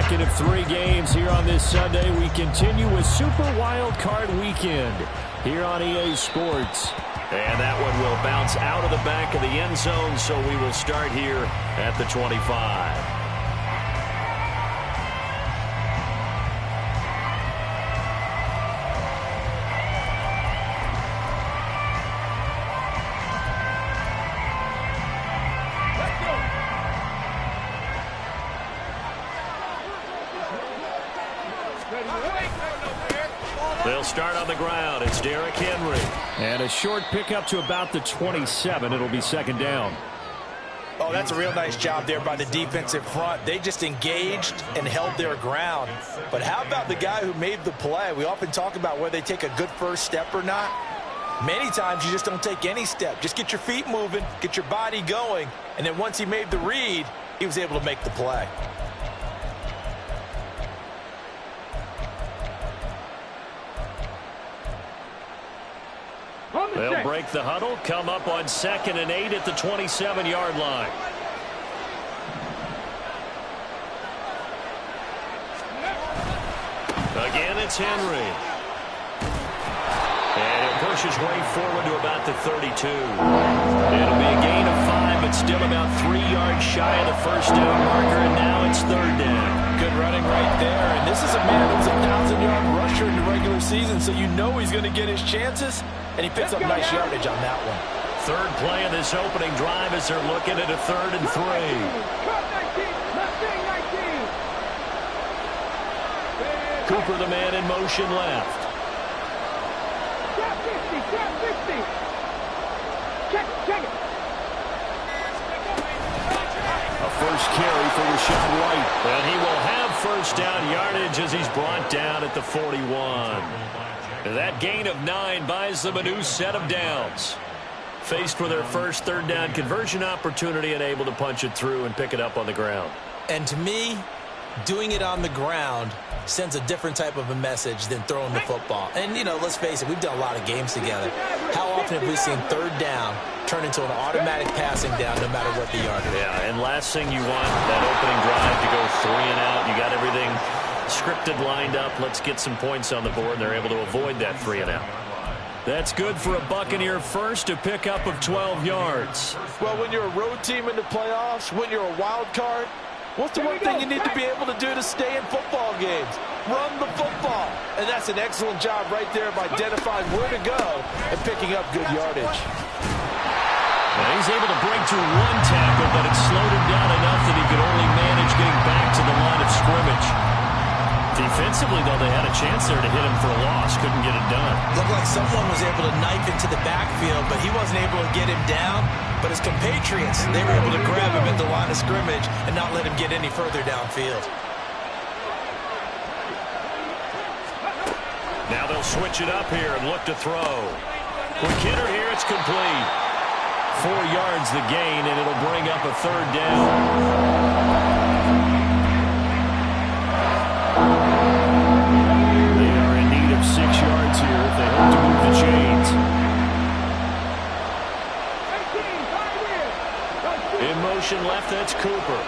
Second of 3 games here on this Sunday. We continue with Super Wild Card Weekend here on EA Sports. And that one will bounce out of the back of the end zone, so we will start here at the 25. They'll start on the ground. It's Derrick Henry. And a short pickup to about the 27. It'll be second down. Oh, that's a real nice job there by the defensive front. They just engaged and held their ground. But how about the guy who made the play? We often talk about whether they take a good first step or not. Many times you just don't take any step. Just get your feet moving, get your body going, and then once he made the read, he was able to make the play. They'll break the huddle, come up on 2nd and 8 at the 27-yard line. Again, it's Henry. And it pushes way forward to about the 32. It'll be a gain of 5, but still about 3 yards shy of the first down marker, and now it's 3rd down. Good running right there. And this is a man who's a 1,000-yard rusher in the regular season, so you know he's going to get his chances. And he picks up nice yardage on that one. Third play of this opening drive as they're looking at a 3rd and 3. Cooper, the man in motion left. A first carry for Rachaad White. And he will have first down yardage as he's brought down at the 41. That gain of 9 buys them a new set of downs. Faced with their first 3rd down conversion opportunity and able to punch it through and pick it up on the ground. And to me, doing it on the ground sends a different type of a message than throwing the football. And, you know, let's face it, we've done a lot of games together. How often have we seen 3rd down turn into an automatic passing down no matter what the yardage? Yeah, and last thing you want, that opening drive to go 3 and out. You got everything scripted, lined up. Let's get some points on the board. They're able to avoid that 3 and out. That's good for a Buccaneer first, a pickup of 12 yards. Well, when you're a road team in the playoffs, when you're a wild card, what's the one thing you need to be able to do to stay in football games? Run the football. And that's an excellent job right there of identifying where to go and picking up good yardage. And he's able to break through 1 tackle, but it slowed him down enough that he could only manage getting back to the line of scrimmage. Defensively, though, they had a chance there to hit him for a loss. Couldn't get it done. Looked like someone was able to knife into the backfield, but he wasn't able to get him down. But his compatriots, they were able to grab him at the line of scrimmage and not let him get any further downfield. Now they'll switch it up here and look to throw. With Kidder here, it's complete. 4 yards the gain, and it'll bring up a 3rd down. They are in need of 6 yards here if they hope to move the chains. In motion left, that's Cooper.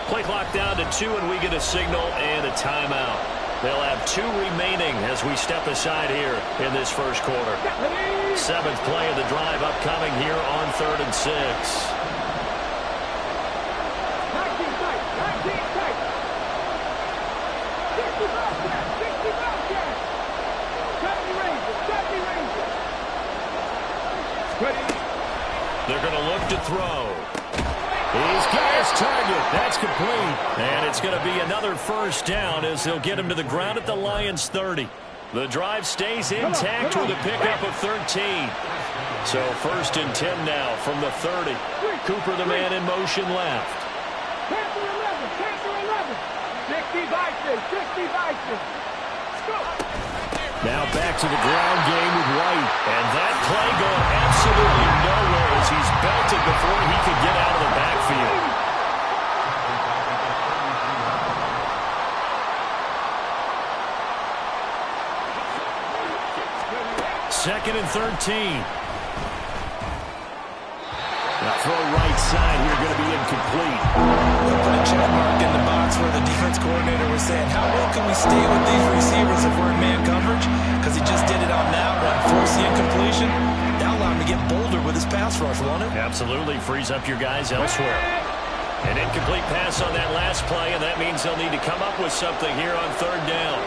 Play clock down to 2, and we get a signal and a timeout. They'll have 2 remaining as we step aside here in this first quarter. 7th play of the drive upcoming here on 3rd and 6. They're going to look to throw. He's got his target. That's complete. And it's going to be another first down as he'll get him to the ground at the Lions' 30. The drive stays intact with a pickup of 13. So 1st and 10 now from the 30. Cooper, the man in motion left. 60. Now back to the ground game with White. And that play going absolutely nowhere as he's belted before he could get out of the backfield. 2nd and 13. Now throw right side here, going to be incomplete. We'll put a check mark in the box where the defense coordinator was saying, how well can we stay with these receivers if we're in man coverage? Because he just did it on that one, forced the incompletion. That allowed him to get bolder with his pass rush, won't it? Absolutely, frees up your guys elsewhere. An incomplete pass on that last play, and that means they'll need to come up with something here on 3rd down.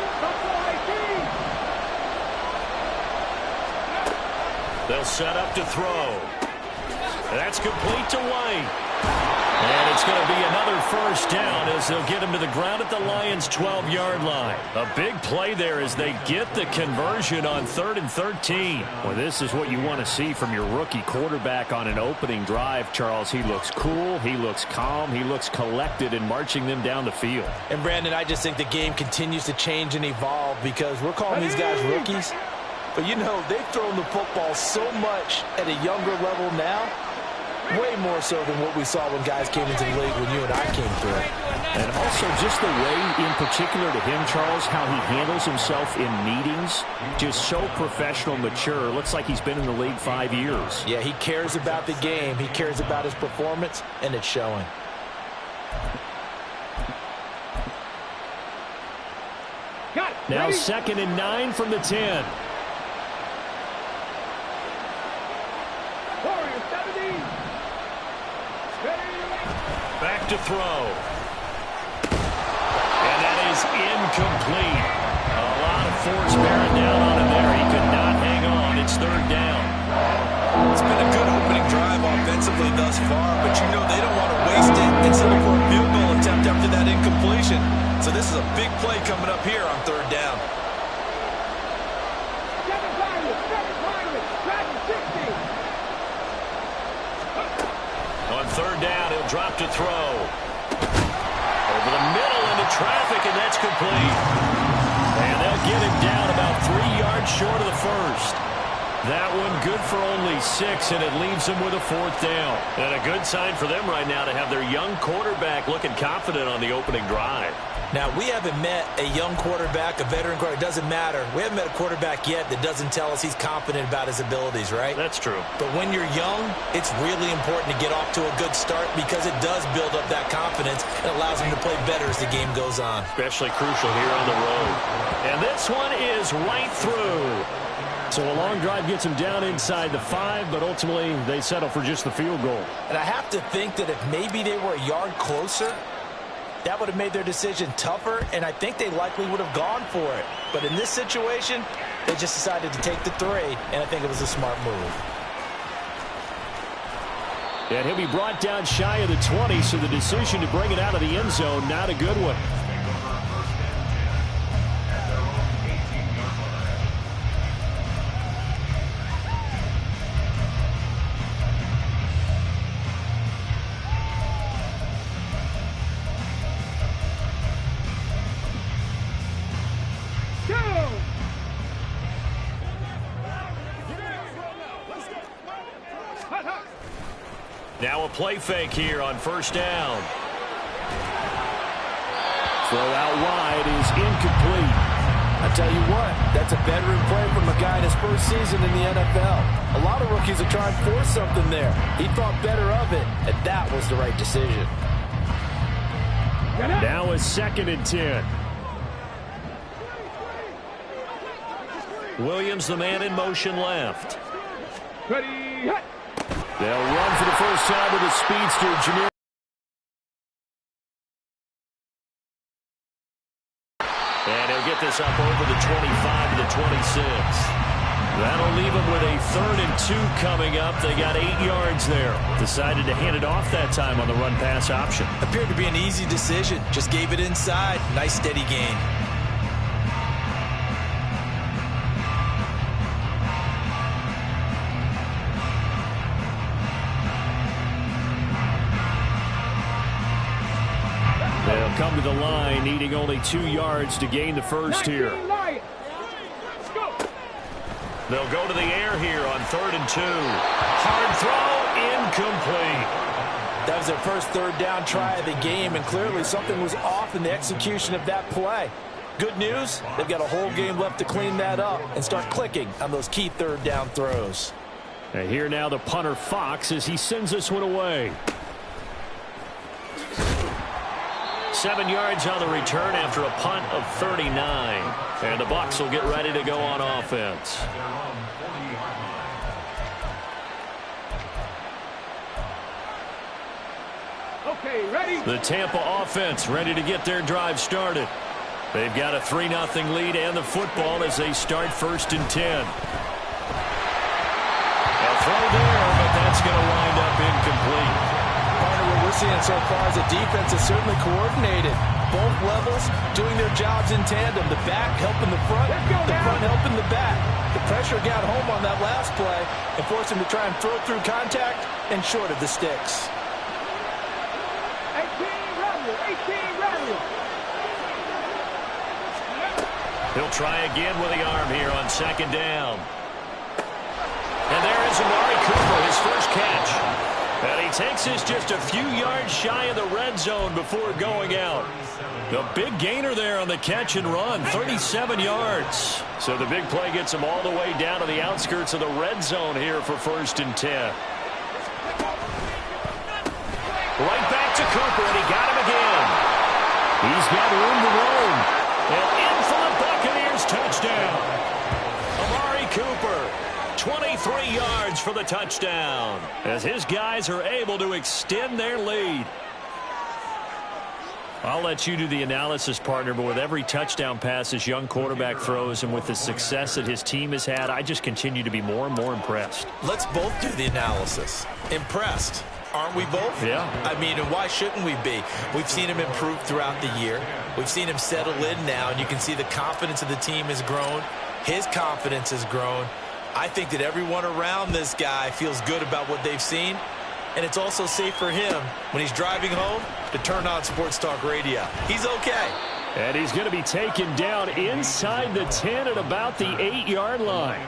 They'll set up to throw. That's complete to White. And it's going to be another 1st down as they'll get him to the ground at the Lions' 12-yard line. A big play there as they get the conversion on 3rd and 13. Well, this is what you want to see from your rookie quarterback on an opening drive, Charles. He looks cool, he looks calm, he looks collected in marching them down the field. And, Brandon, I just think the game continues to change and evolve because we're calling these guys rookies. But, you know, they've thrown the football so much at a younger level now. Way more so than what we saw when guys came into the league when you and I came through. And also just the way, in particular to him, Charles, how he handles himself in meetings. Just so professional, mature. Looks like he's been in the league 5 years. Yeah, he cares about the game. He cares about his performance, and it's showing. Now 2nd and 9 from the 10. Back to throw. And that is incomplete. A lot of force bearing down on him there. He could not hang on. It's 3rd down. It's been a good opening drive offensively thus far, but you know they don't want to waste it and settle for a field goal attempt after that incompletion. So this is a big play coming up here on 3rd down. On 3rd down, he'll drop to throw. Over the middle into traffic, and that's complete. And they'll get him down about 3 yards short of the 1st. That one good for only 6, and it leaves them with a 4th down. And a good sign for them right now to have their young quarterback looking confident on the opening drive. Now, we haven't met a young quarterback, a veteran quarterback. It doesn't matter. We haven't met a quarterback yet that doesn't tell us he's confident about his abilities, right? That's true. But when you're young, it's really important to get off to a good start because it does build up that confidence and allows him to play better as the game goes on. Especially crucial here on the road. And this one is right through. So a long drive gets them down inside the 5, but ultimately they settle for just the field goal. And I have to think that if maybe they were a yard closer, that would have made their decision tougher, and I think they likely would have gone for it. But in this situation, they just decided to take the 3, and I think it was a smart move. And he'll be brought down shy of the 20, so the decision to bring it out of the end zone, not a good one. Now a play fake here on 1st down. Throw out wide is incomplete. I tell you what, that's a veteran play from a guy in his first season in the NFL. A lot of rookies are trying to force something there. He thought better of it, and that was the right decision. Now a 2nd and 10. Williams, the man in motion left. Ready, hit. They'll run for the first time with a speedster, Jameer. And he'll get this up over the 25 to the 26. That'll leave them with a 3rd and 2 coming up. They got 8 yards there. Decided to hand it off that time on the run-pass option. Appeared to be an easy decision. Just gave it inside. Nice steady gain. They'll come to the line, needing only 2 yards to gain the first here. They'll go to the air here on 3rd and 2. Hard throw, incomplete. That was their first 3rd down try of the game, and clearly something was off in the execution of that play. Good news, they've got a whole game left to clean that up and start clicking on those key third down throws. And here now the punter Fox as he sends this one away. 7 yards on the return after a punt of 39. And the Bucs will get ready to go on offense. Okay, ready? The Tampa offense ready to get their drive started. They've got a 3-0 lead and the football as they start 1st and 10. A throw there, but that's going to wind up incomplete. Partner, what we're seeing so far is the defense is certainly coordinated. Both levels doing their jobs in tandem. The back helping the front, the front helping the back. The pressure got home on that last play and forced him to try and throw through contact and short of the sticks. 18 radio. He'll try again with the arm here on 2nd down. And there is Amari Cooper, his first catch. And he takes this just a few yards shy of the red zone before going out. The big gainer there on the catch and run, 37 yards. So the big play gets him all the way down to the outskirts of the red zone here for 1st and 10. Right back to Cooper, and he got him again. He's got room to roam. And in for the Buccaneers touchdown. Amari Cooper, 23 yards for the touchdown, as his guys are able to extend their lead. I'll let you do the analysis, partner, but with every touchdown pass this young quarterback throws and with the success that his team has had, I just continue to be more and more impressed. Let's both do the analysis. Impressed. Aren't we both? Yeah. I mean, and why shouldn't we be? We've seen him improve throughout the year. We've seen him settle in now, and you can see the confidence of the team has grown. His confidence has grown. I think that everyone around this guy feels good about what they've seen, and it's also safe for him when he's driving home to turn on Sports Talk Radio. He's okay. And he's going to be taken down inside the 10 at about the 8-yard line.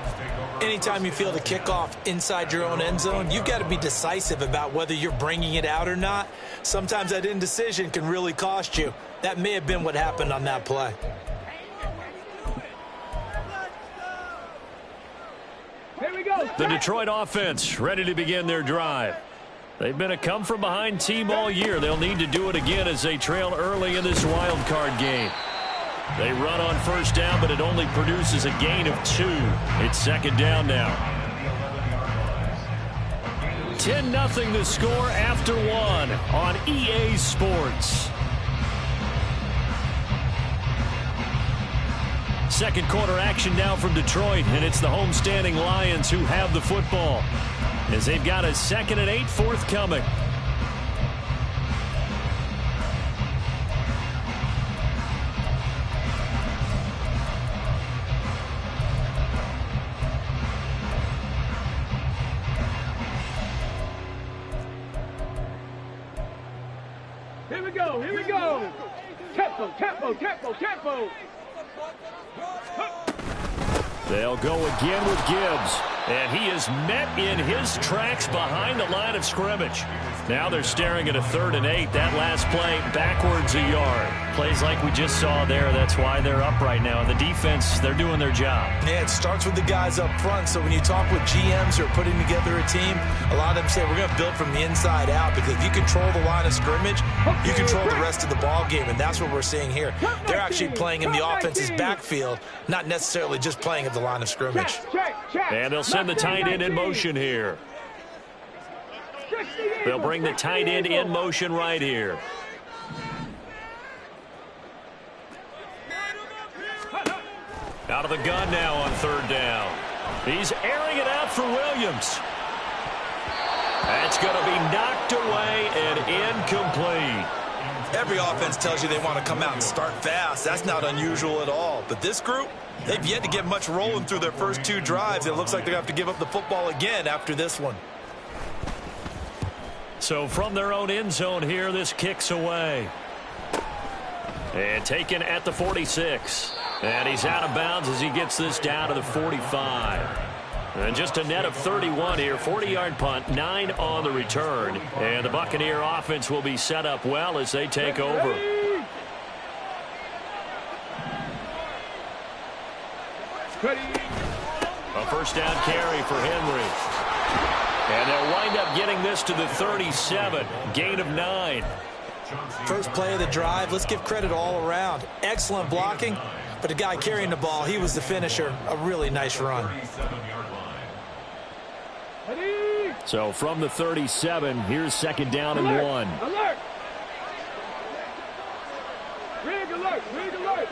Anytime you feel the kickoff inside your own end zone, you've got to be decisive about whether you're bringing it out or not. Sometimes that indecision can really cost you. That may have been what happened on that play. Here we go. The Detroit offense ready to begin their drive. They've been a come-from-behind team all year. They'll need to do it again as they trail early in this wild card game. They run on 1st down, but it only produces a gain of 2. It's 2nd down now. 10-0 the score after 1 on EA Sports. 2nd quarter action now from Detroit, and it's the homestanding Lions who have the football as they've got a 2nd and 8 forthcoming. Here we go. Tempo. They'll go again with Gibbs. And he is met in his tracks behind the line of scrimmage. Now they're staring at a 3rd and 8. That last play backwards a yard. Plays like we just saw there. That's why they're up right now. The defense, they're doing their job. Yeah, it starts with the guys up front. So when you talk with GMs who are putting together a team, a lot of them say we're going to build from the inside out, because if you control the line of scrimmage, you control the rest of the ball game, and that's what we're seeing here. They're actually playing in the offense's backfield, not necessarily just playing at the line of scrimmage. And they'll send the tight end in motion here. They'll bring the tight end in motion right here. Out of the gun now on 3rd down. He's airing it out for Williams. That's going to be knocked away and incomplete. Every offense tells you they want to come out and start fast. That's not unusual at all. But this group, they've yet to get much rolling through their first 2 drives. It looks like they're going to have to give up the football again after this one. So from their own end zone here, this kicks away. And taken at the 46. And he's out of bounds as he gets this down to the 45. And just a net of 31 here. 40-yard punt, 9 on the return. And the Buccaneer offense will be set up well as they take over. Ready. A first down carry for Henry. And they'll wind up getting this to the 37. Gain of 9. First play of the drive. Let's give credit all around. Excellent blocking, but the guy carrying the ball, he was the finisher. A really nice run. Ready. So from the 37, here's second down and 1. Alert. Rig alert. Rig alert.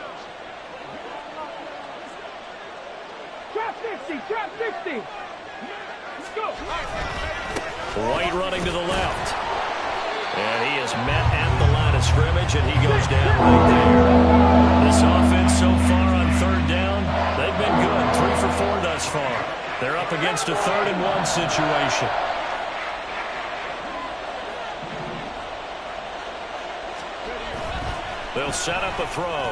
Trap 50. Trap 50. Let's go. White running to the left. And he is met at the line of scrimmage, and he goes down right there. This offense so far on third down, they've been good. 3 for 4 thus far. They're up against a 3rd and 1 situation. They'll set up a throw.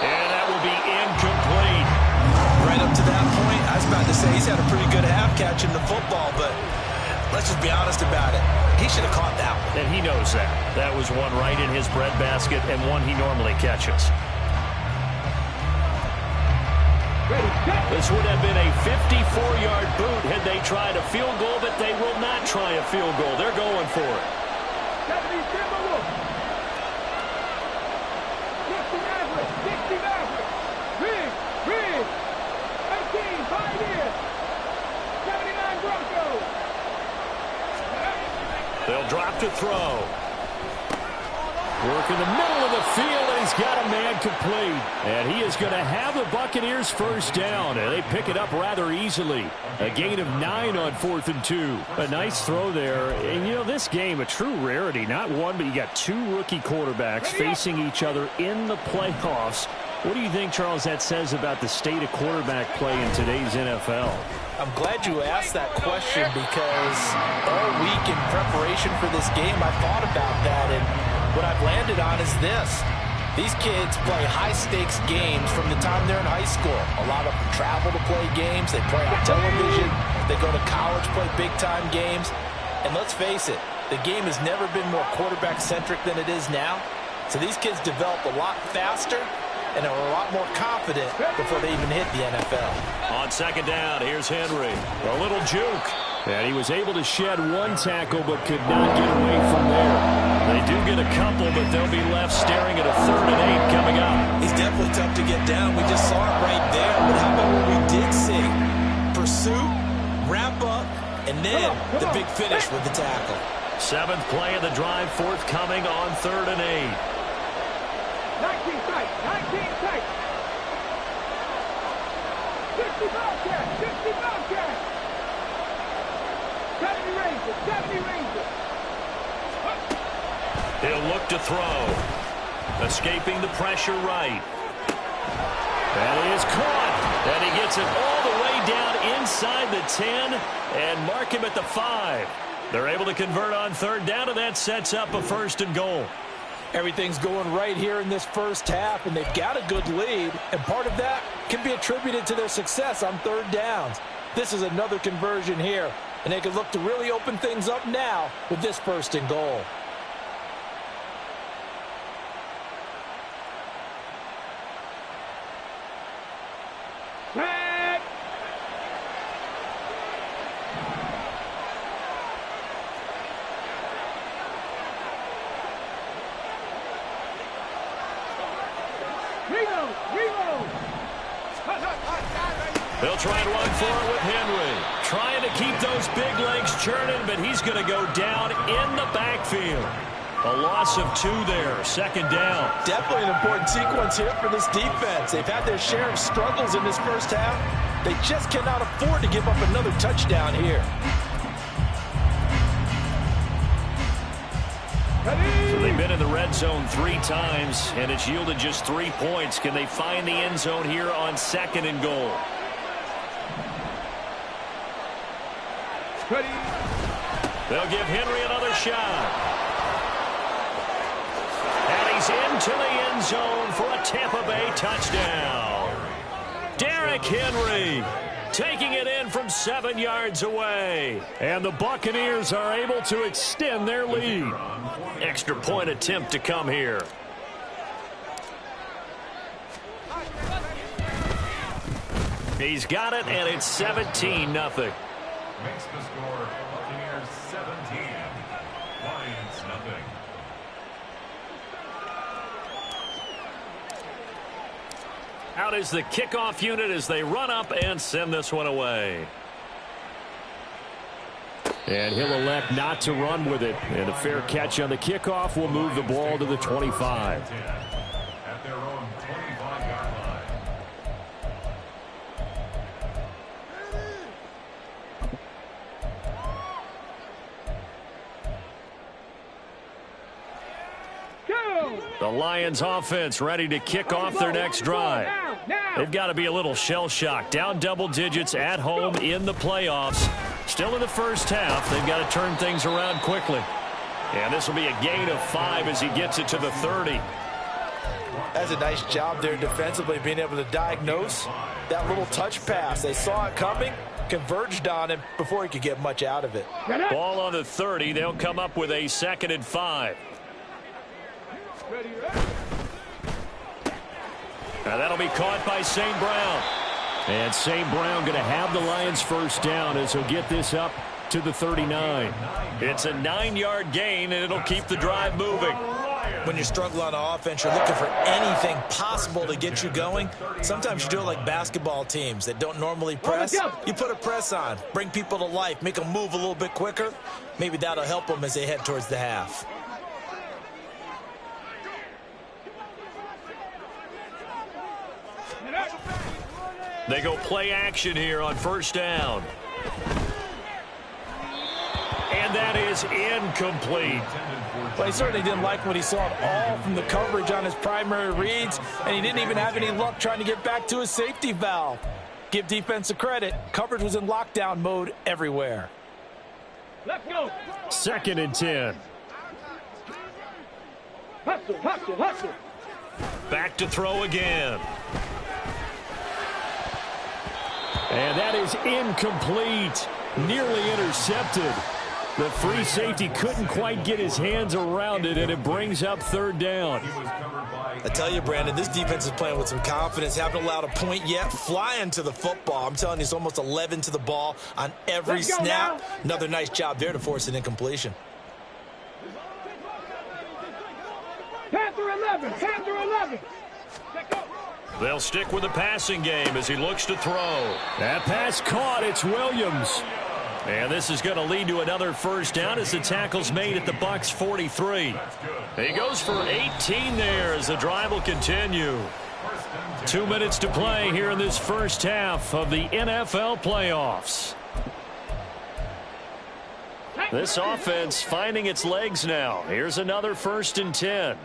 And that will be incomplete. Right up to that point, I was about to say he's had a pretty good half catching the football, but let's just be honest about it. He should have caught that one. And he knows that. That was one right in his breadbasket and one he normally catches. This would have been a 54-yard boot had they tried a field goal, but they will not try a field goal. They're going for it. 70 Timberwolves. 60 Mavericks. 60 Mavericks. Rig. Rig. 18 Pioneers. 79 Broncos. They'll drop to throw. Work in the middle of the field, and he's got a man complete. And he is going to have the Buccaneers first down, and they pick it up rather easily. A gain of 9 on 4th and 2. A nice throw there. And, you know, this game, a true rarity. Not one, but you got 2 rookie quarterbacks facing each other in the playoffs. What do you think, Charles, that says about the state of quarterback play in today's NFL? I'm glad you asked that question because all week in preparation for this game, I thought about that, and what I've landed on is this. These kids play high-stakes games from the time they're in high school. A lot of them travel to play games. They play on television. They go to college, play big-time games. And let's face it, the game has never been more quarterback-centric than it is now. So these kids develop a lot faster and are a lot more confident before they even hit the NFL. On second down, here's Henry. A little juke. And he was able to shed 1 tackle but could not get away from there. They do get a couple, but they'll be left staring at a 3rd and 8 coming up. He's definitely tough to get down. We just saw it right there. But how about what we did see? Pursuit, wrap up, and then the big finish with the tackle. 7th play of the drive, forthcoming on 3rd and 8. 19 tight. 19 tight. 60 Bobcats. 60 Bobcats. 70 Rangers. 70 Rangers. He'll look to throw. Escaping the pressure right. That is caught. And he gets it all the way down inside the 10 and mark him at the 5. They're able to convert on 3rd down, and that sets up a 1st and goal. Everything's going right here in this first half, and they've got a good lead, and part of that can be attributed to their success on 3rd downs. This is another conversion here, and they can look to really open things up now with this 1st and goal. Back. Reload. Reload. They'll try and run for it with Henry. Trying to keep those big legs churning, but he's going to go down in the backfield. A loss of 2 there, 2nd down. Definitely an important sequence here for this defense. They've had their share of struggles in this first half. They just cannot afford to give up another touchdown here. So they've been in the red zone 3 times, and it's yielded just 3 points. Can they find the end zone here on 2nd and goal? Ready. They'll give Henry another shot. And he's into the end zone for a Tampa Bay touchdown. Derrick Henry taking it in from 7 yards away. And the Buccaneers are able to extend their lead. Extra point attempt to come here. He's got it, and it's 17-0. Makes the score Buccaneers 17, Lions nothing. Out is the kickoff unit as they run up and send this one away. And he'll elect not to run with it. And a fair catch on the kickoff will move the ball to the 25. At their own 25-yard line. The Lions offense ready to kick off their next drive. They've got to be a little shell-shocked. Down double digits at home in the playoffs. Still in the first half. They've got to turn things around quickly. And this will be a gain of 5 as he gets it to the 30. That's a nice job there defensively, being able to diagnose that little touch pass. They saw it coming, converged on him before he could get much out of it. Ball on the 30. They'll come up with a 2nd and 5. Now that'll be caught by St. Brown. And St. Brown going to have the Lions first down as he'll get this up to the 39. It's a 9-yard gain, and it'll keep the drive moving. When you're struggling on offense, you're looking for anything possible to get you going. Sometimes you do it like basketball teams that don't normally press. You put a press on, bring people to life, make them move a little bit quicker. Maybe that'll help them as they head towards the half. They go play action here on first down. And that is incomplete. Well, he certainly didn't like what he saw at all from the coverage on his primary reads, and he didn't even have any luck trying to get back to his safety valve. Give defense a credit. Coverage was in lockdown mode everywhere. Let's go. 2nd and 10. Hustle, hustle, hustle. Back to throw again. And that is incomplete. Nearly intercepted. The free safety couldn't quite get his hands around it, and it brings up 3rd down. I tell you, Brandon, this defense is playing with some confidence. Haven't allowed a point yet. Flying to the football. I'm telling you, it's almost 11 to the ball on every snap. Another nice job there to force an incompletion. Panther 11, Panther 11. Let go. They'll stick with the passing game as he looks to throw. That pass caught. It's Williams. And this is going to lead to another first down as the tackle's made at the Bucs 43. He goes for 18 there as the drive will continue. 2 minutes to play here in this first half of the NFL playoffs. This offense finding its legs now. Here's another 1st and 10.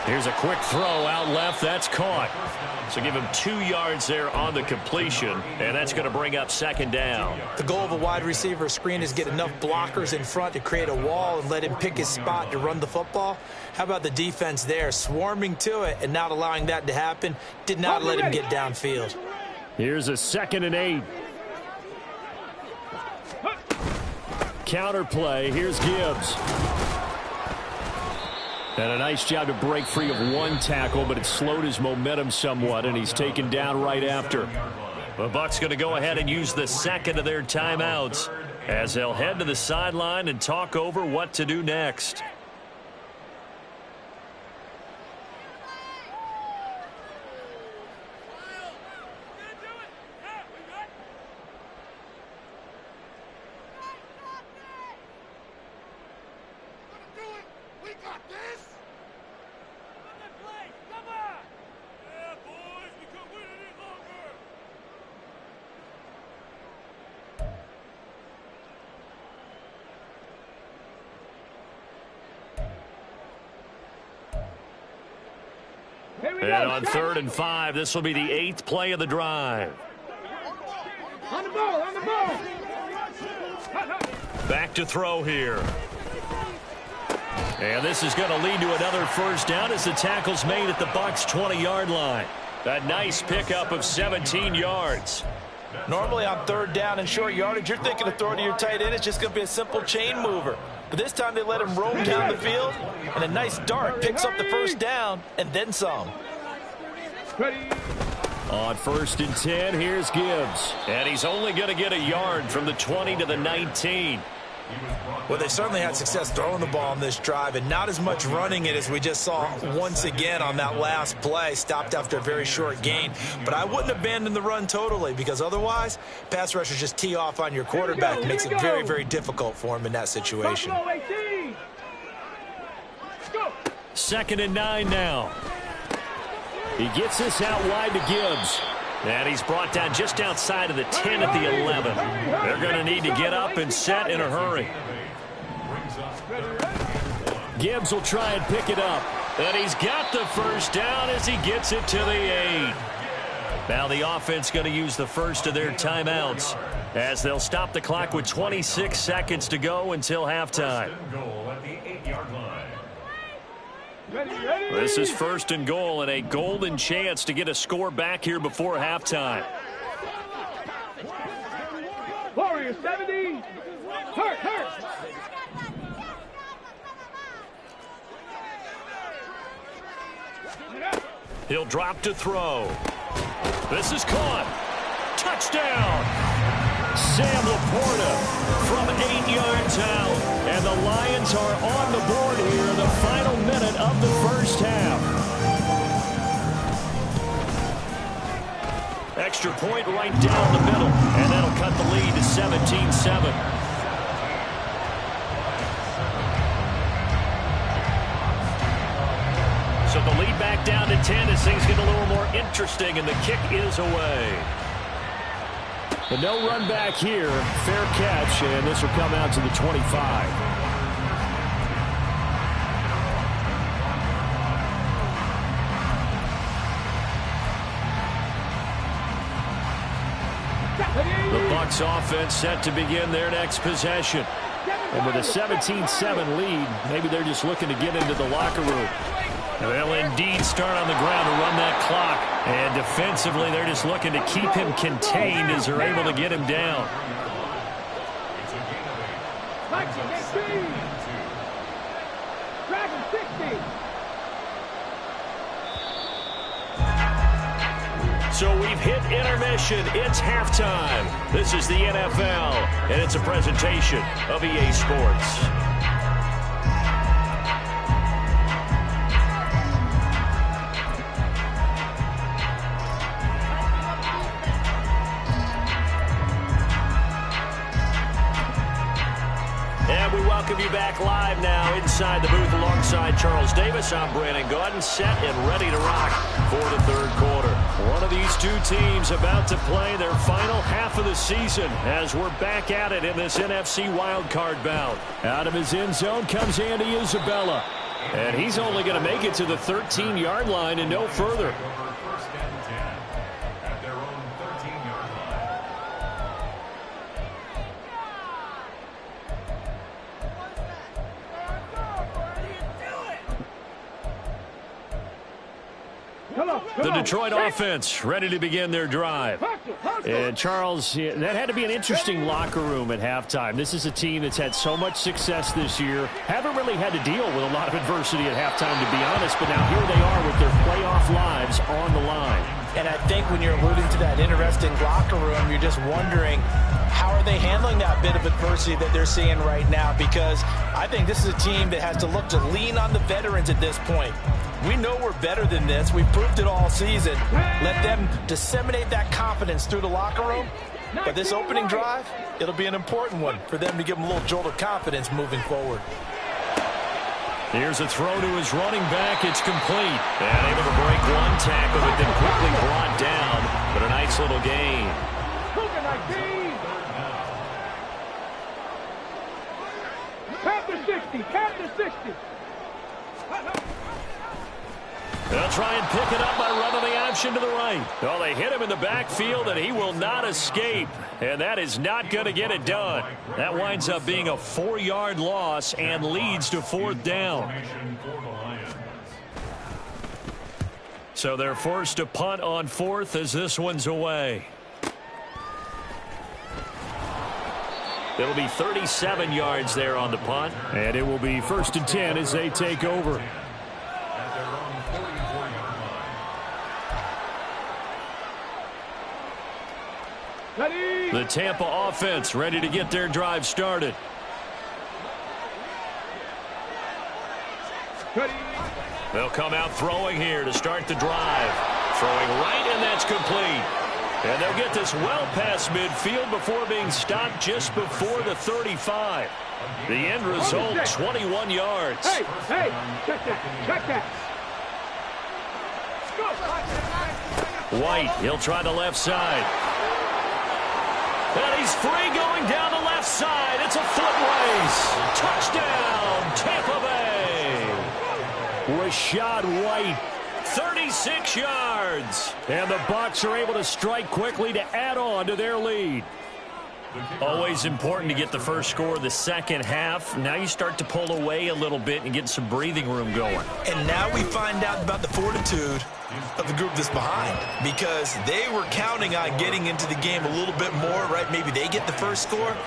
Here's a quick throw out left. That's caught. So give him 2 yards there on the completion, and that's going to bring up 2nd down. The goal of a wide receiver screen is get enough blockers in front to create a wall and let him pick his spot to run the football. How about the defense there, swarming to it and not allowing that to happen? Did not let him get downfield. Here's a 2nd and 8. Counter play. Here's Gibbs. And a nice job to break free of one tackle, but it slowed his momentum somewhat, and he's taken down right after. The Bucs going to go ahead and use the 2nd of their timeouts as they'll head to the sideline and talk over what to do next. And on 3rd and 5, this will be the 8th play of the drive. On the ball, on the ball. Back to throw here. And this is going to lead to another first down as the tackle's made at the Bucs 20-yard line. A nice pickup of 17 yards. Normally on 3rd down and short yardage, you're thinking of throwing to your tight end. It's just going to be a simple chain mover. But this time they let him roam down the field, and a nice dart picks up the first down and then some. Ready. On 1st and 10, here's Gibbs. And he's only going to get a yard from the 20 to the 19. Well, they certainly had success throwing the ball on this drive and not as much running it as we just saw once again on that last play. Stopped after a very short gain. But I wouldn't abandon the run totally because otherwise, pass rushers just tee off on your quarterback. Makes it very, very difficult for him in that situation. Buffalo 18. Go. 2nd and 9 now. He gets this out wide to Gibbs. And he's brought down just outside of the 10 at the 11. They're going to need to get up and set in a hurry. Gibbs will try and pick it up. And he's got the first down as he gets it to the 8. Now the offense going to use the first of their timeouts as they'll stop the clock with 26 seconds to go until halftime. This is 1st and goal and a golden chance to get a score back here before halftime. Warriors 70. Hurt. He'll drop to throw. This is caught. Touchdown! Sam Laporta from 8 yards out. And the Lions are on the board here in the final minute of the first half. Extra point right down the middle. And that'll cut the lead to 17-7. So the lead back down to 10 as things get a little more interesting, and the kick is away. But no run back here. Fair catch, and this will come out to the 25. The Bucs offense set to begin their next possession. And with a 17-7 lead, maybe they're just looking to get into the locker room. They'll indeed start on the ground to run that clock. And defensively, they're just looking to keep him contained as they're able to get him down. Dragon 60. So we've hit intermission. It's halftime. This is the NFL, and it's a presentation of EA Sports. And we welcome you back live now inside the booth alongside Charles Davis. I'm Brandon Gaudin, set and ready to rock for the third quarter. One of these two teams about to play their final half of the season as we're back at it in this NFC wildcard bout. Out of his end zone comes Andy Isabella. And he's only going to make it to the 13-yard line and no further. The Detroit offense ready to begin their drive. And Charles, that had to be an interesting locker room at halftime. This is a team that's had so much success this year. Haven't really had to deal with a lot of adversity at halftime, to be honest. But now here they are with their playoff lives on the line. And I think when you're alluding to that interesting locker room, you're just wondering, how are they handling that bit of adversity that they're seeing right now? Because I think this is a team that has to look to lean on the veterans at this point. We know we're better than this. We've proved it all season. Let them disseminate that confidence through the locker room. But this opening drive, it'll be an important one for them to give them a little jolt of confidence moving forward. Here's a throw to his running back. It's complete. And able to break one tackle, but then quickly brought down. But a nice little gain. Panther 60. Panther 60. They'll try and pick it up by running the option to the right. Well, they hit him in the backfield, and he will not escape. And that is not going to get it done. That winds up being a 4-yard loss and leads to 4th down. So they're forced to punt on 4th as this one's away. It'll be 37 yards there on the punt. And it will be 1st and 10 as they take over. The Tampa offense ready to get their drive started. They'll come out throwing here to start the drive. Throwing right, and that's complete. And they'll get this well past midfield before being stopped just before the 35. The end result, 21 yards. Hey, check that. White, he'll try the left side. And he's free going down the left side. It's a foot race. Touchdown, Tampa Bay. Rachaad White. 36 yards. And the Bucs are able to strike quickly to add on to their lead. Always important to get the first score of the second half. Now you start to pull away a little bit and get some breathing room going. And now we find out about the fortitude of the group that's behind, because they were counting on getting into the game a little bit more, right? Maybe they get the first score.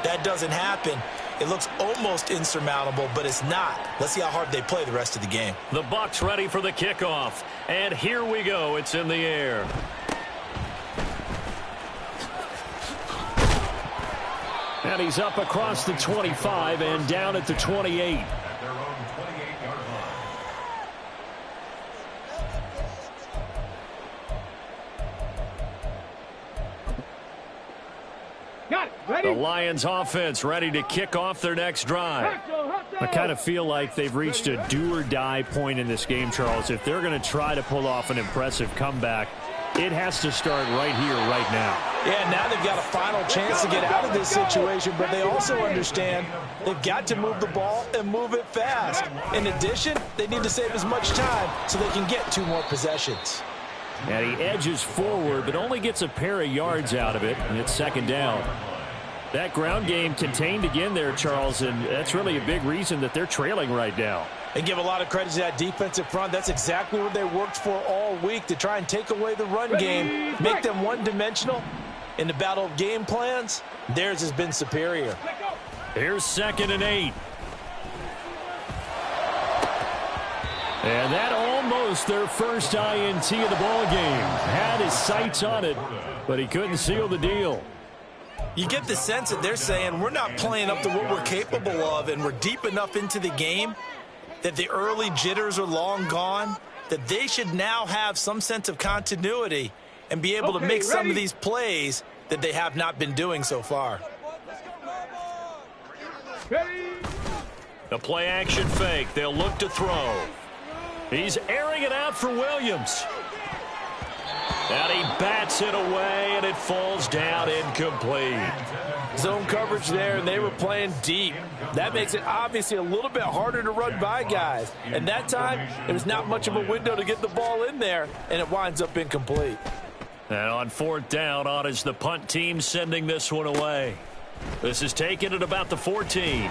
That doesn't happen. It looks almost insurmountable, but it's not. Let's see how hard they play the rest of the game. The Bucs ready for the kickoff. And here we go. It's in the air. And he's up across the 25 and down at the 28. At their own 28-yard line. Got it. Ready? The Lions offense ready to kick off their next drive. I kind of feel like they've reached a do-or-die point in this game, Charles. If they're going to try to pull off an impressive comeback, it has to start right here, right now. Yeah, now they've got a final chance to get out of this situation, but they also understand they've got to move the ball and move it fast. In addition, they need to save as much time so they can get 2 more possessions. And he edges forward, but only gets a pair of yards out of it, and it's second down. That ground game contained again there, Charles, and that's really a big reason that they're trailing right now. And give a lot of credit to that defensive front. That's exactly what they worked for all week, to try and take away the run game, make them one-dimensional. In the battle of game plans, theirs has been superior. Here's 2nd and 8. And that almost their first INT of the ball game. Had his sights on it, but he couldn't seal the deal. You get the sense that they're saying we're not playing up to what we're capable of, and we're deep enough into the game that the early jitters are long gone, that they should now have some sense of continuity and be able to make some of these plays that they have not been doing so far. The play action fake. They'll look to throw. He's airing it out for Williams. And he bats it away, and it falls down incomplete. Zone coverage there, and they were playing deep. That makes it obviously a little bit harder to run by guys. And that time, there was not much of a window to get the ball in there, and it winds up incomplete. And on 4th down, on is the punt team sending this one away. This is taken at about the 14.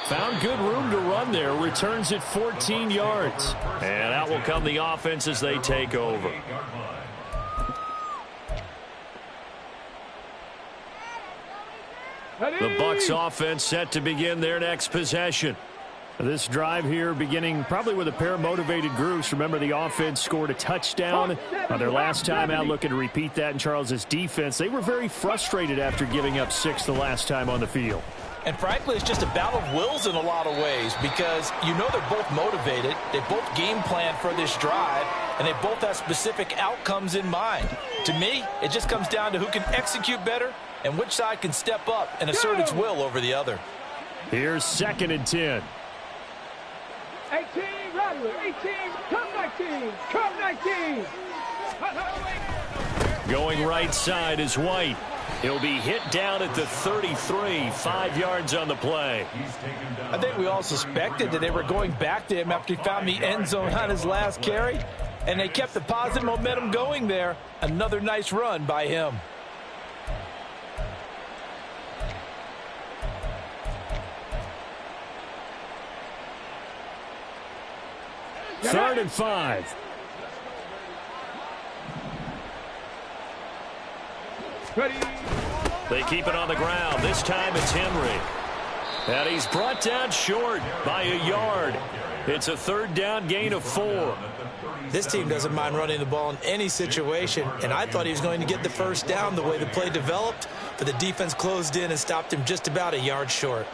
Found good room to run there. Returns it 14 yards. And out will come the offense as they take over. The Bucs offense set to begin their next possession. This drive here beginning probably with a pair of motivated groups. Remember, the offense scored a touchdown on their last time out, looking to repeat that in Charles's defense. They were very frustrated after giving up 6 the last time on the field. And frankly, it's just a battle of wills in a lot of ways, because you know they're both motivated. They both game plan for this drive, and they both have specific outcomes in mind. To me, it just comes down to who can execute better and which side can step up and assert its will over the other. Here's 2nd and 10. 18, Rattler, 18, come 19, come 19. Going right side is White. He'll be hit down at the 33, 5 yards on the play. I think we all suspected that they were going back to him after he found the end zone on his last carry, and they kept the positive momentum going there. Another nice run by him. Third and 5. Ready. They keep it on the ground. This time it's Henry. And he's brought down short by a yard. It's a third down gain of 4. This team doesn't mind running the ball in any situation, and I thought he was going to get the first down the way the play developed, but the defense closed in and stopped him just about a yard short.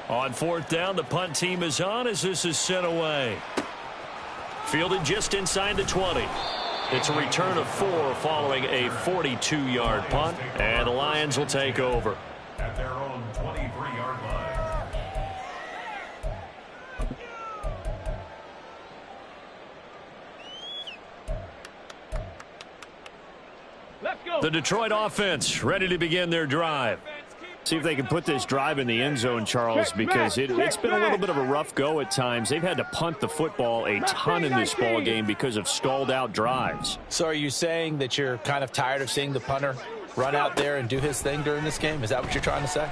On fourth down, the punt team is on as this is sent away. Fielded just inside the 20. It's a return of 4 following a 42-yard punt, and the Lions will take over. At their own 23-yard line. Let's go. The Detroit offense ready to begin their drive. See if they can put this drive in the end zone, Charles, because it's been a little bit of a rough go at times. They've had to punt the football a ton in this ball game because of stalled-out drives. So are you saying that you're kind of tired of seeing the punter run out there and do his thing during this game? Is that what you're trying to say?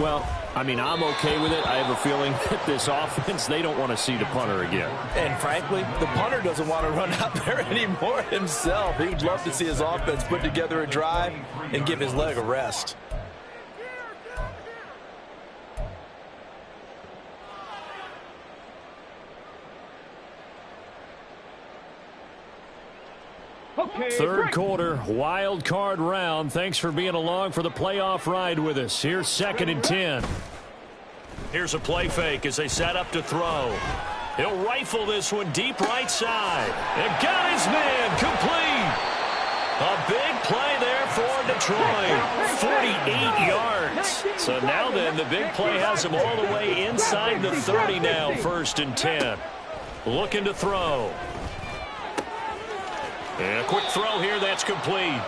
Well, I mean, I'm okay with it. I have a feeling that this offense, they don't want to see the punter again. And frankly, the punter doesn't want to run out there anymore himself. He would love to see his offense put together a drive and give his leg a rest. Okay, Third break. quarter, wild card round. Thanks for being along for the playoff ride with us. Here's 2nd and 10. Here's a play fake as they set up to throw. He'll rifle this one deep right side. And got his man complete. A big play there for Detroit. 48 yards. So now then, the big play has him all the way inside the 30 now, 1st and 10. Looking to throw. And a quick throw here, that's complete.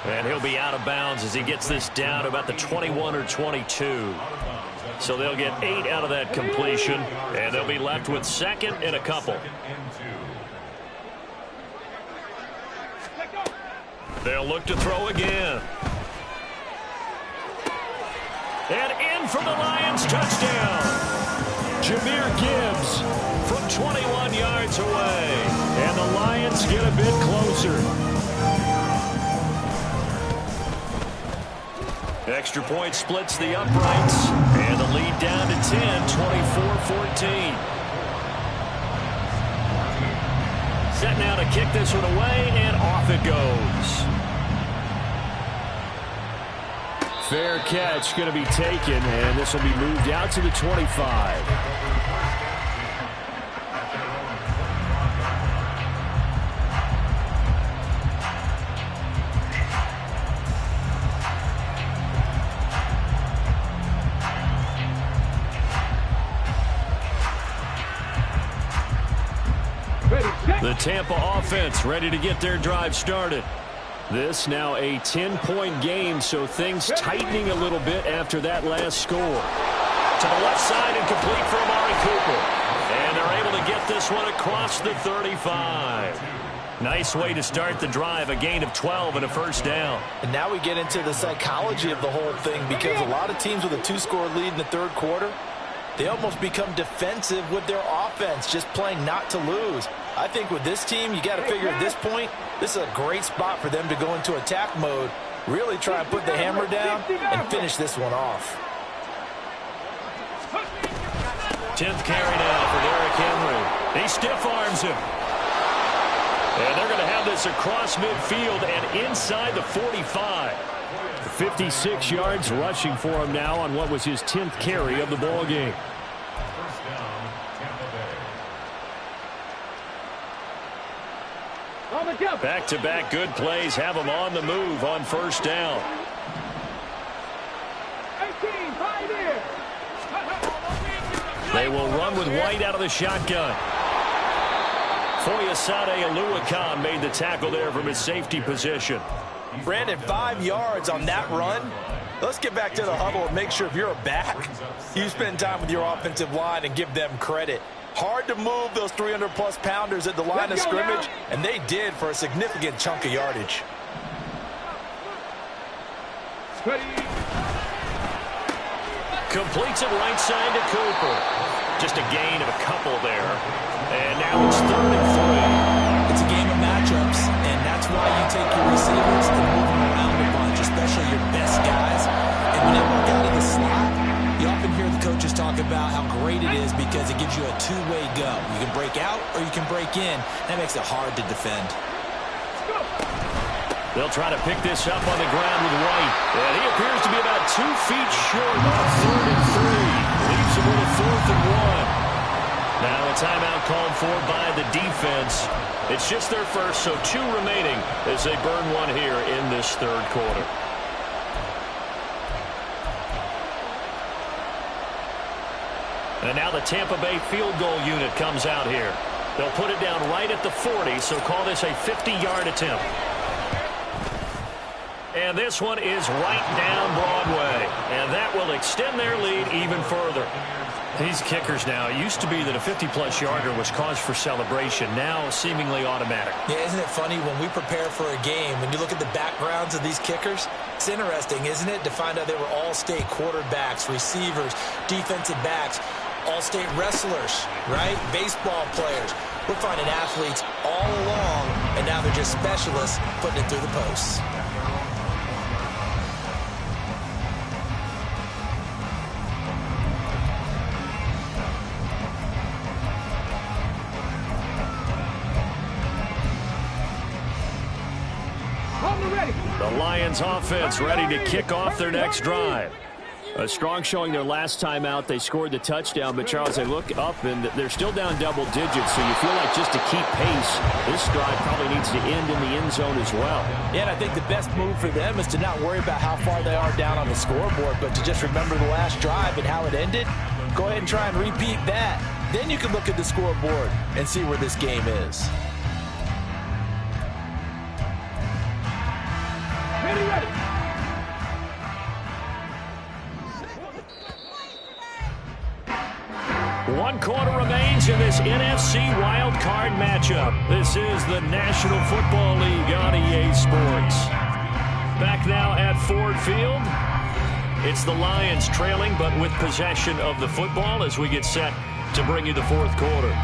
And he'll be out of bounds as he gets this down to about the 21 or 22. So they'll get 8 out of that completion, and they'll be left with 2nd and a couple. They'll look to throw again. And in for the Lions, touchdown. Jahmyr Gibbs from 21 yards away. And the Lions get a bit closer. Extra point splits the uprights. And the lead down to 10, 24-14. Set now to kick this one away, and off it goes. Fair catch going to be taken, and this will be moved out to the 25. The Tampa offense ready to get their drive started. This now a 10-point game, so things tightening a little bit after that last score. To the left side and complete for Amari Cooper. And they're able to get this one across the 35. Nice way to start the drive, a gain of 12 and a first down. And now we get into the psychology of the whole thing, because a lot of teams with a 2-score lead in the third quarter, they almost become defensive with their offense, just playing not to lose. I think with this team, you got to figure at this point, this is a great spot for them to go into attack mode, really try and put the hammer down and finish this one off. 10th carry now for Derrick Henry. He stiff arms him. And they're going to have this across midfield and inside the 45. 56 yards rushing for him now on what was his 10th carry of the ball game. First down, Tampa Bay. On the jump. Back-to-back good plays have them on the move on first down. 18, high there. They will run with White out of the shotgun. Foyesade Oluwakan made the tackle there from his safety position. Brandon, 5 yards on that run. Let's get back to the huddle and make sure if you're a back, you spend time with your offensive line and give them credit. Hard to move those 300-plus pounders at the line of scrimmage, and they did for a significant chunk of yardage. Completes it right side to Cooper. Just a gain of a couple there. And now it's 3rd and 3. It's a game of matchups, and that's why you take your receivers and move them around a bunch. because it gives you a two-way go. You can break out or you can break in. That makes it hard to defend. They'll try to pick this up on the ground with White. And he appears to be about 2 feet short on 3rd and 3. Leaves him with a 4th and 1. Now a timeout called for by the defense. It's just their first, so 2 remaining as they burn one here in this 3rd quarter. And now the Tampa Bay field goal unit comes out here. They'll put it down right at the 40, so call this a 50-yard attempt. And this one is right down Broadway. And that will extend their lead even further. These kickers now, it used to be that a 50-plus yarder was cause for celebration. Now seemingly automatic. Yeah, isn't it funny when we prepare for a game, when you look at the backgrounds of these kickers, it's interesting, isn't it, to find out they were all-state quarterbacks, receivers, defensive backs, all-state wrestlers, right? Baseball players. We're finding athletes all along, and now they're just specialists putting it through the posts. The Lions offense ready to kick off their next drive. A strong showing their last time out. They scored the touchdown, but Charles, they look up and they're still down double digits, so you feel like just to keep pace, this drive probably needs to end in the end zone as well. Yeah, and I think the best move for them is to not worry about how far they are down on the scoreboard, but to just remember the last drive and how it ended. Go ahead and try and repeat that. Then you can look at the scoreboard and see where this game is. Ready. 1 quarter remains in this NFC Wild Card matchup. This is the National Football League on EA Sports. Back now at Ford Field. It's the Lions trailing, but with possession of the football as we get set to bring you the 4th quarter.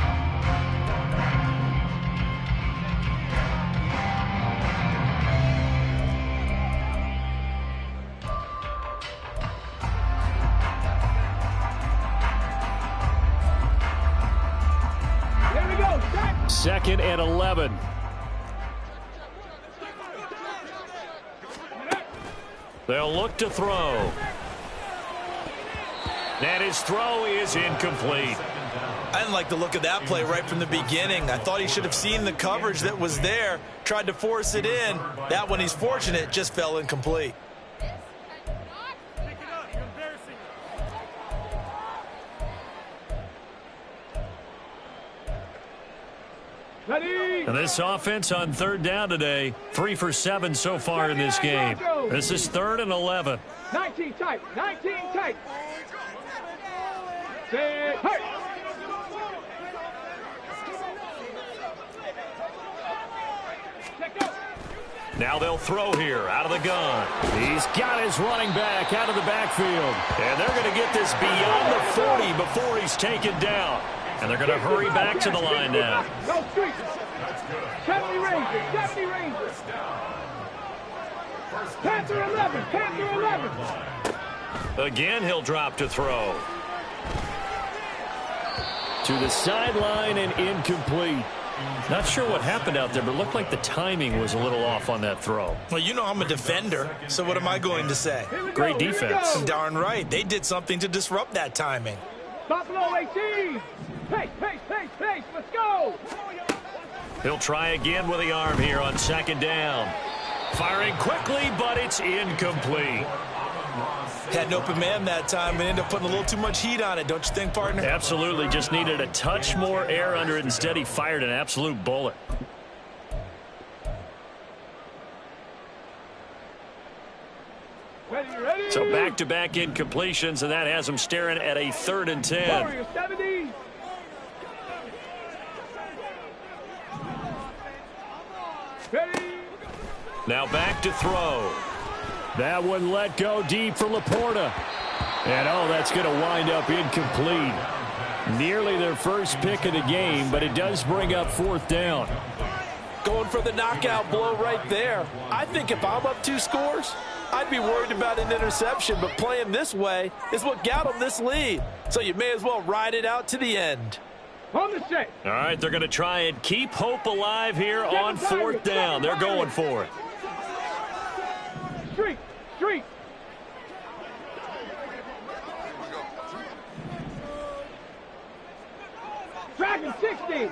Second and 11. They'll look to throw. And his throw is incomplete. I didn't like the look of that play right from the beginning. I thought he should have seen the coverage that was there, tried to force it in. That one, he's fortunate, just fell incomplete. And this offense on 3rd down today, 3 for 7 so far in this game. This is 3rd and 11. 19 tight. 19 tight. Set. Hurt. Now they'll throw here out of the gun. He's got his running back out of the backfield. And they're going to get this beyond the 40 before he's taken down. And they're going to hurry back to the line now. Go street. 70 Rangers. 70 Rangers. Panther 11. Panther 11. Again, he'll drop to throw. To the sideline and incomplete. Not sure what happened out there, but it looked like the timing was a little off on that throw. Well, you know I'm a defender, so what am I going to say? Great defense. Darn right. They did something to disrupt that timing. Stop low, 18. Pace, pace, pace, pace. Let's go. He'll try again with the arm here on 2nd down. Firing quickly, but it's incomplete. Had an open man that time and ended up putting a little too much heat on it, don't you think, partner? Absolutely. Just needed a touch more air under it. Instead, he fired an absolute bullet. Ready. So back-to-back incompletions, and that has him staring at a 3rd and 10. Warrior 70. Ready. Now back to throw. That one let go deep for Laporta. And, oh, that's going to wind up incomplete. Nearly their first pick of the game, but it does bring up 4th down. Going going for the knockout blow right there. I think if I'm up 2 scores, I'd be worried about an interception, but playing this way is what got them this lead. So you may as well ride it out to the end. On the set. All right, they're going to try and keep hope alive here on 4th down. They're going for it. Street. Dragon 60.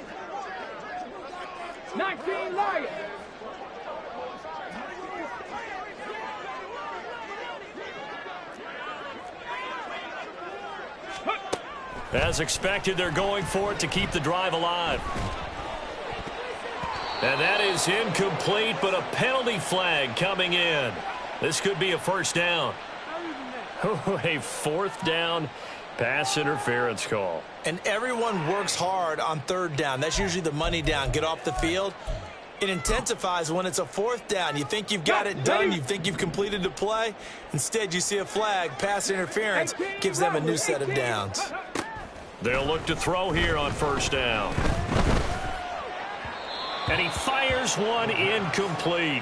19 Lions. As expected, they're going for it to keep the drive alive. And that is incomplete, but a penalty flag coming in. This could be a 1st down. A 4th down pass interference call. And everyone works hard on 3rd down. That's usually the money down. Get off the field. It intensifies when it's a 4th down. You think you've got it done. You think you've completed the play. Instead, you see a flag. Pass interference gives them a new set of downs. They'll look to throw here on 1st down. And he fires one incomplete.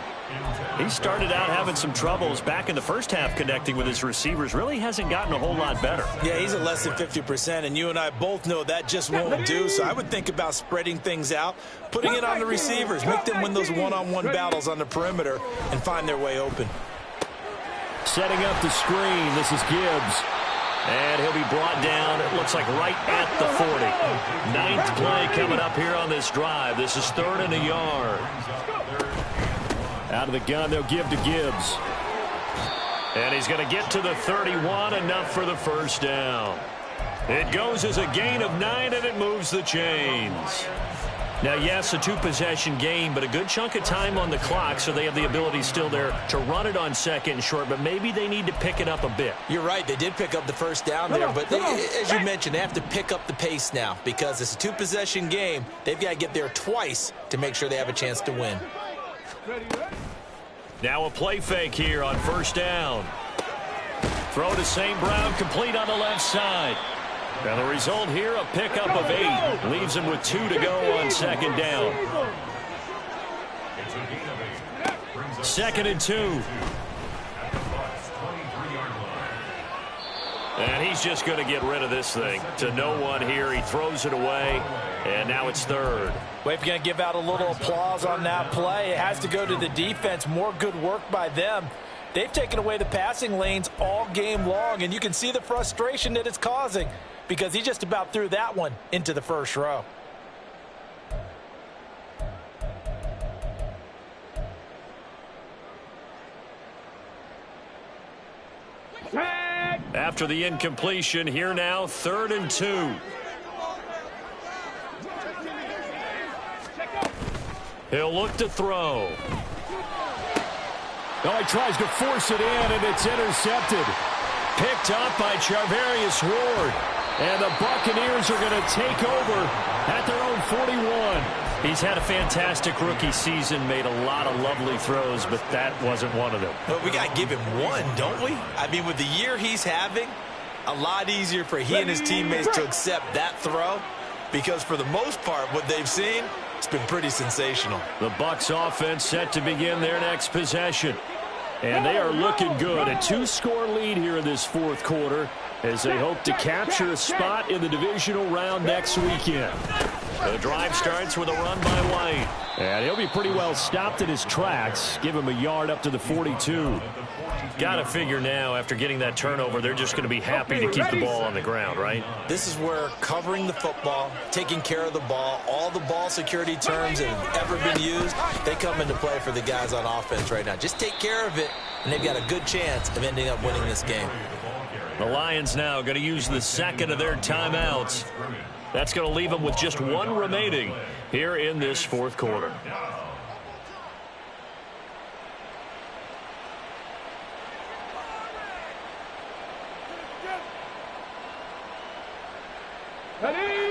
He started out having some troubles back in the first half connecting with his receivers. Really hasn't gotten a whole lot better. Yeah, he's at less than 50%, and you and I both know that just won't do. So I would think about spreading things out, putting it on the receivers, make them win those one-on-one battles on the perimeter and find their way open. Setting up the screen. This is Gibbs. And he'll be brought down, it looks like right at the 40. 9th play coming up here on this drive. This is 3rd and a yard. Out of the gun, they'll give to Gibbs. And he's going to get to the 31, enough for the 1st down. It goes as a gain of 9, and it moves the chains. Now, yes, a 2-possession game, but a good chunk of time on the clock, so they have the ability still there to run it on 2nd and short, but maybe they need to pick it up a bit. You're right. They did pick up the 1st down there, but as you mentioned, they have to pick up the pace now because it's a 2-possession game. They've got to get there twice to make sure they have a chance to win. Now a play fake here on 1st down. Throw to St. Brown, complete on the left side. And the result here, a pickup of 8. Leaves him with 2 to go on 2nd down. 2nd and 2. And he's just going to get rid of this thing. To no one here. He throws it away. And now it's 3rd. Well, if you're going to give out a little applause on that play, it has to go to the defense. More good work by them. They've taken away the passing lanes all game long, and you can see the frustration that it's causing because he just about threw that one into the 1st row. After the incompletion, here now, 3rd and 2. He'll look to throw. Oh, he tries to force it in, and it's intercepted. Picked up by Charvarius Ward. And the Buccaneers are going to take over at their own 41. He's had a fantastic rookie season, made a lot of lovely throws, but that wasn't one of them. Well, we got to give him one, don't we? I mean, with the year he's having, a lot easier for he and his teammates to accept that throw because for the most part, what they've seen, it's been pretty sensational. The Bucs offense set to begin their next possession. And they are looking good. A 2-score lead here in this 4th quarter as they hope to capture a spot in the divisional round next weekend. The drive starts with a run by White. And he'll be pretty well stopped in his tracks. Give him a yard up to the 42. Got to figure now, after getting that turnover, they're just going to be happy to keep the ball on the ground, right? This is where covering the football, taking care of the ball, all the ball security terms that have ever been used, they come into play for the guys on offense right now. Just take care of it, and they've got a good chance of ending up winning this game. The Lions now going to use the 2nd of their timeouts. That's going to leave them with just 1 remaining here in this 4th quarter.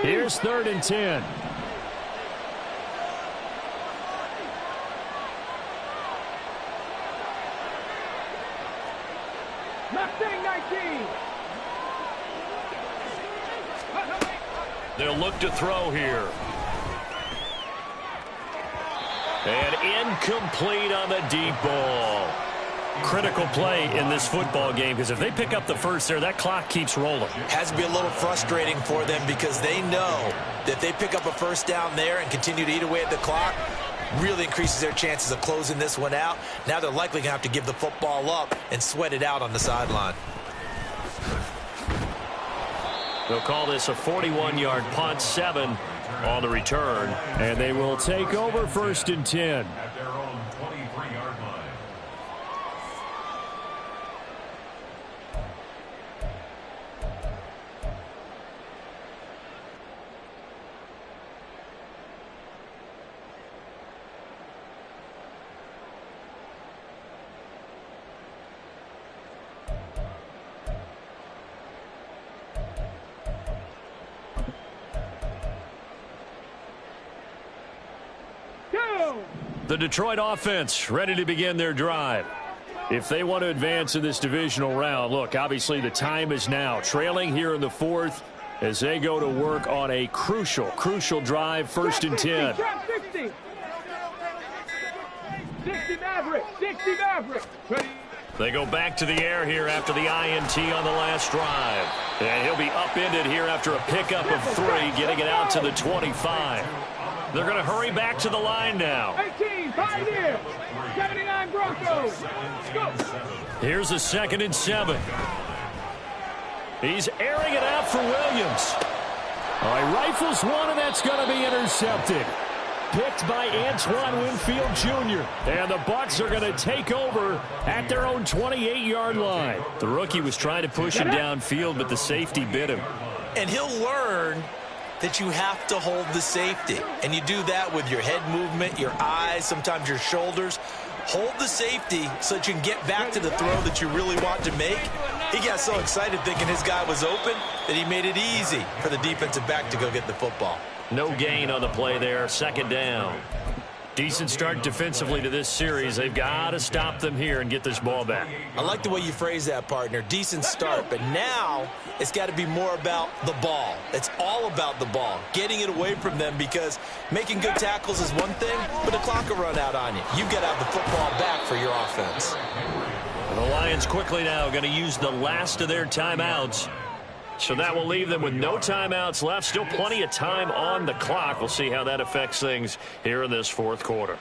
Here's 3rd and 10. Mustang 19. They'll look to throw here. And incomplete on the deep ball. Critical play in this football game, because if they pick up the first there, that clock keeps rolling. Has to be a little frustrating for them because they know that if they pick up a first down there and continue to eat away at the clock, really increases their chances of closing this one out. Now they're likely going to have to give the football up and sweat it out on the sideline. They'll call this a 41-yard punt, 7 on the return. And they will take over 1st and 10. At their own 23-yard line. The Detroit offense ready to begin their drive. If they want to advance in this divisional round, look, obviously the time is now. Trailing here in the 4th as they go to work on a crucial drive, 1st and 10. 60. 60 Maverick. 60 Maverick. Ready. They go back to the air here after the INT on the last drive. And he'll be upended here after a pickup of 3, getting it out to the 25. They're going to hurry back to the line now. 18, Pioneer. 79 Broncos. Go. Here's a 2nd and 7. He's airing it out for Williams. All right, rifles one, and that's going to be intercepted. Picked by Antoine Winfield Jr. And the Bucs are going to take over at their own 28-yard line. The rookie was trying to push him downfield, but the safety bit him. And he'll learn that you have to hold the safety. And you do that with your head movement, your eyes, sometimes your shoulders. Hold the safety so that you can get back to the throw that you really want to make. He got so excited thinking his guy was open that he made it easy for the defensive back to go get the football. No gain on the play there, 2nd down. Decent start defensively to this series. They've got to stop them here and get this ball back. I like the way you phrase that, partner. Decent start, but now it's got to be more about the ball. It's all about the ball, getting it away from them, because making good tackles is one thing, but the clock will run out on you. You've got to have the football back for your offense. The Lions quickly now going to use the last of their timeouts. So that will leave them with no timeouts left. Still plenty of time on the clock. We'll see how that affects things here in this 4th quarter.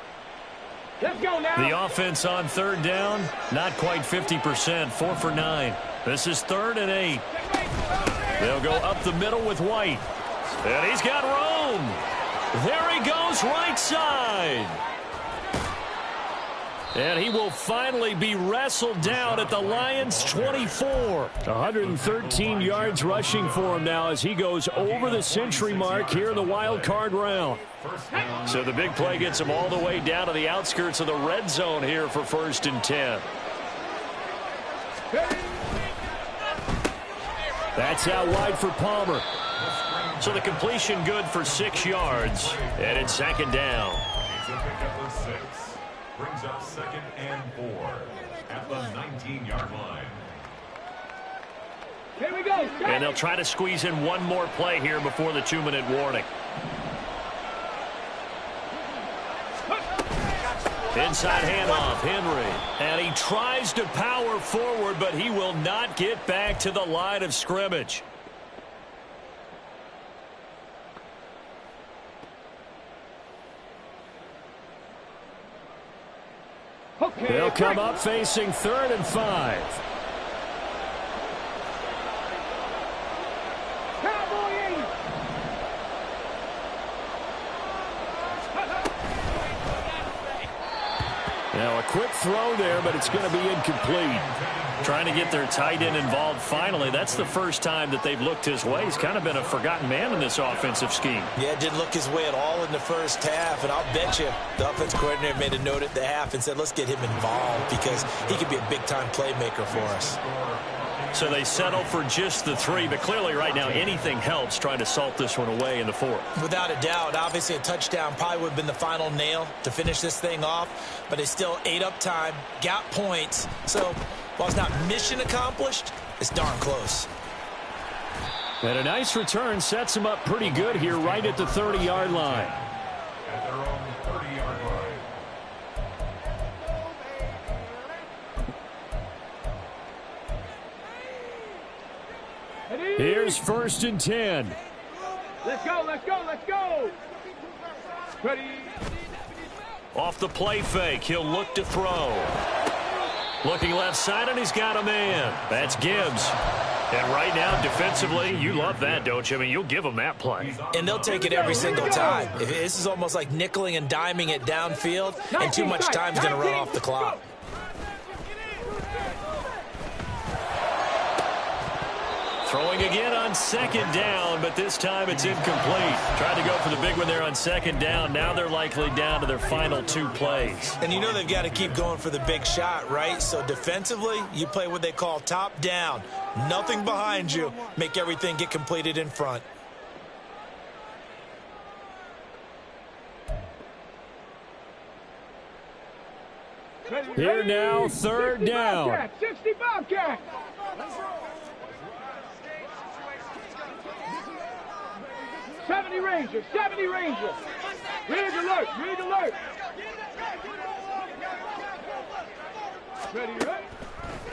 Let's go now. The offense on 3rd down, not quite 50%, 4 for 9. This is 3rd and 8. They'll go up the middle with White. And he's got room. There he goes, right side. And he will finally be wrestled down at the Lions' 24. 113 yards rushing for him now as he goes over the century mark here in the wild card round. So the big play gets him all the way down to the outskirts of the red zone here for 1st and 10. That's out wide for Palmer. So the completion good for 6 yards. And it's 2nd down. It's a pickup of 6. Brings up 2nd and 4 at the 19-yard line. Here we go. And they'll try to squeeze in one more play here before the 2-minute warning. Inside handoff, Henry. And he tries to power forward, but he will not get back to the line of scrimmage. Okay, They'll come up facing 3rd and 5. Cowboy 80. Now a quick throw there, but it's going to be incomplete. Trying to get their tight end involved finally. That's the first time that they've looked his way. He's kind of been a forgotten man in this offensive scheme. Yeah, it didn't look his way at all in the first half, and I'll bet you the offense coordinator made a note at the half and said, let's get him involved because he could be a big-time playmaker for us. So they settle for just the 3, but clearly right now anything helps trying to salt this one away in the 4th. Without a doubt, obviously a touchdown probably would have been the final nail to finish this thing off, but they still ate up time, got points. So while it's not mission accomplished, it's darn close. And a nice return sets him up pretty good here right at the 30-yard line. At their own 30-yard line. Here's 1st and 10. Let's go, let's go, let's go. Ready. Off the play fake, he'll look to throw. Looking left side, and he's got a man. That's Gibbs. And right now, defensively, you love that, don't you? I mean, you'll give them that play. And they'll take it every single time. This is almost like nickeling and diming it downfield, and too much time's going to run off the clock. Throwing again on 2nd down, but this time it's incomplete. Tried to go for the big one there on 2nd down. Now they're likely down to their final 2 plays. And you know they've got to keep going for the big shot, right? So defensively, you play what they call top down. Nothing behind you. Make everything get completed in front. Here now, 3rd down. 60 Bobcat. 70 Ranger, 70 Ranger. Read alert, read alert. Ready, ready.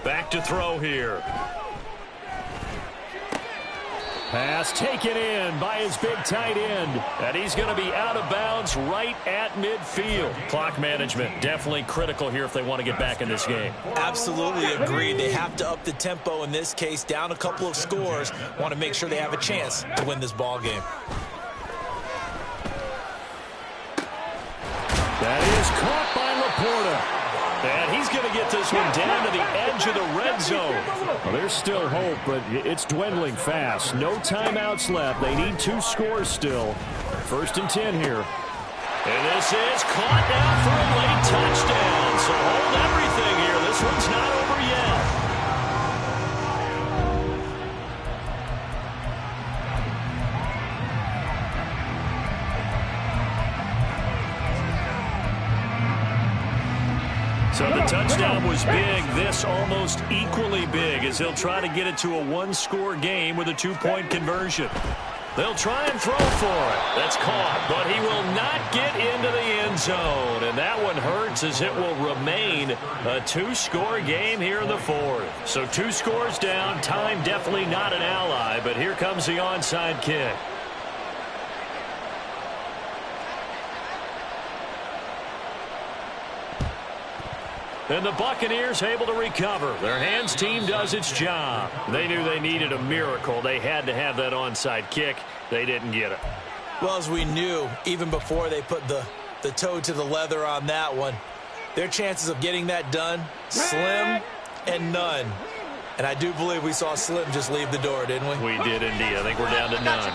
Back to throw here. Pass taken in by his big tight end. And he's going to be out of bounds right at midfield. Clock management definitely critical here if they want to get back in this game. Absolutely agreed. They have to up the tempo in this case, down a couple of scores. Want to make sure they have a chance to win this ball game. That is caught by Laporta. And he's going to get this one down to the edge of the red zone. Well, there's still hope, but it's dwindling fast. No timeouts left. They need 2 scores still. 1st and 10 here. And this is caught now for a late touchdown. So hold everything here. This one's not over yet. So the touchdown was big. This almost equally big as he'll try to get it to a 1-score game with a 2-point conversion. They'll try and throw for it. That's caught, but he will not get into the end zone. And that one hurts as it will remain a 2-score game here in the 4th. So 2 scores down. Time definitely not an ally, but here comes the onside kick. And the Buccaneers able to recover. Their hands team does its job. They knew they needed a miracle. They had to have that onside kick. They didn't get it. Well, as we knew, even before they put the toe to the leather on that one, their chances of getting that done, slim and none. And I do believe we saw Slim just leave the door, didn't we? We did indeed. I think we're down to none.